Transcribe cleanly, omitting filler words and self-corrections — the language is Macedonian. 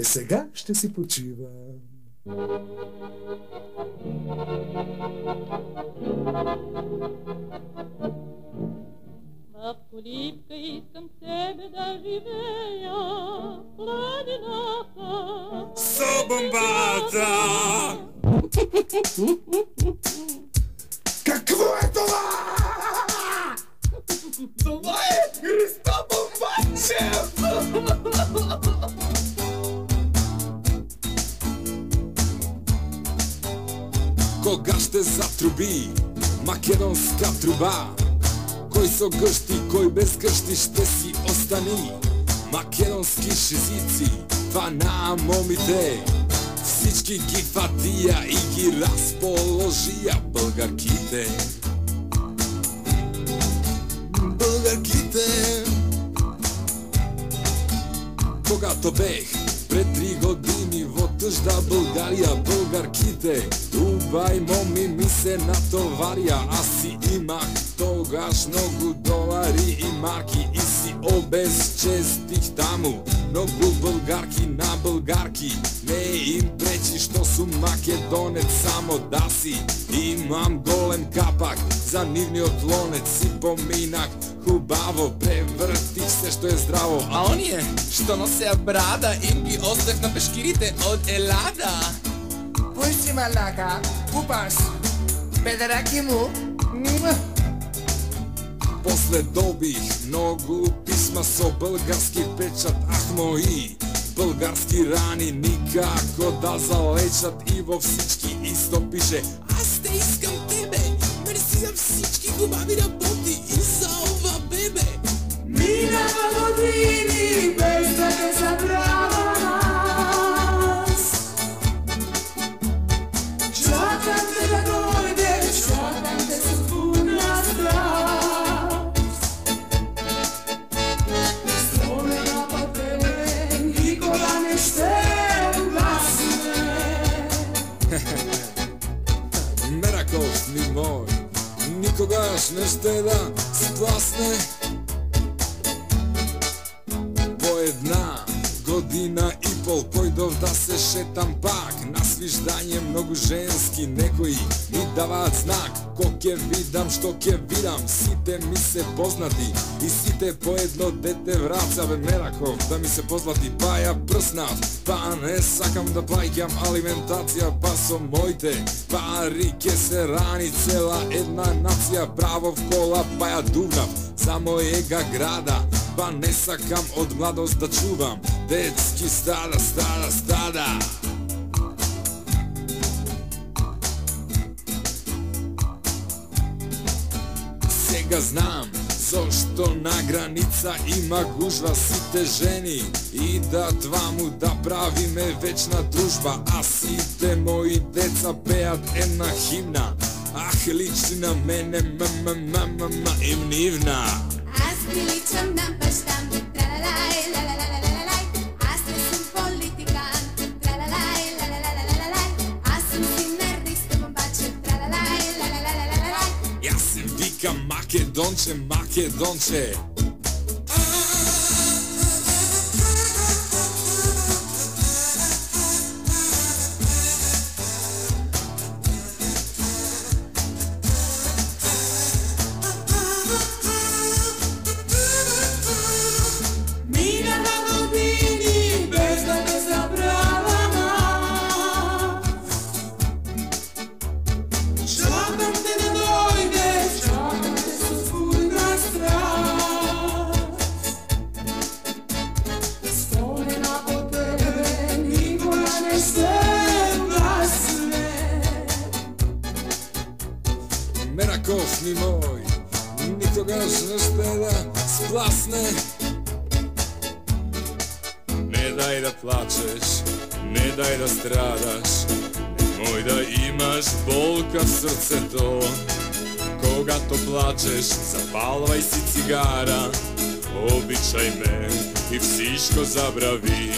Сега ще си почивам. В колибка искам тебе да живея, планината. Собомбата! Какво е това? Това е Христо Бомбачев! Кога ще затруби македонска труба? Кой со гъщи, кой без гъщи ще си остани? Македонски шезици, това на момите. Всички ги фатия и ги разположия българките. Българките. Когато бех пред 3 години во тъжда България, българките Дубай моми ми се натоваря. Аз си имах тогаш много долари и марки и си обезчестих таму много българки на българки. Не им пречи, що сум македонец, само да си имам голем капак за нивниот лонец. Си поминах хубаво, превъртих се, що е здраво. А оние, що носеа брада, им ги оставих на пешкирите от Елада. Пусти малака, купаш, педераки му. После добих много писма со български печат. Ах мои български рани никако да залечат. И във всички исто пише: аз те искам тебе. Мерси за всички хубави работи и за ова бебе. Минава години без да те забравя аз. Чакам те да дойдеш, чакам те с пълна страст. Спомена по тебе никога не ще угасне. Мераков ми мой, никогаш не ще да спласне. По 1 година и пол пойдов да се шетам пак на свиждanje много женски. Некои ми даваат знак, ко ке видам, што ке видам. Сите ми се познати и сите по едно дете враца. Бе Мераков да ми се позлати, па ја прснав. Па не сакам да плаќам алиментација, па со моите пари ке се рани цела една нација. Браво в кола, па ја дувнав за мојега града. Па не сакам од младост да чувам детски стада, стада, стада. Сега знам зошто на граница има гужва, сите жени и да дваму да правиме вечна дружба. А сите мои деца пеат една химна. Ах, личи на мене им нивна. Аз приличам на баща ми, тралалай, лалалалалалай. Аз не съм политикант, тралалай, лалалалалалай. Аз съм син на Христо Бомбачев, тралалай, лалалалалалай. И аз се викам Македонче, Македонче. Мераков ми мой, никогаш не ще да спласне. Не дай да плачеш, не дай да страдаш, немoj да имаш болка в сърцето. Когато плачеш, запалвай си цигара, обичай ме и всичко забрави.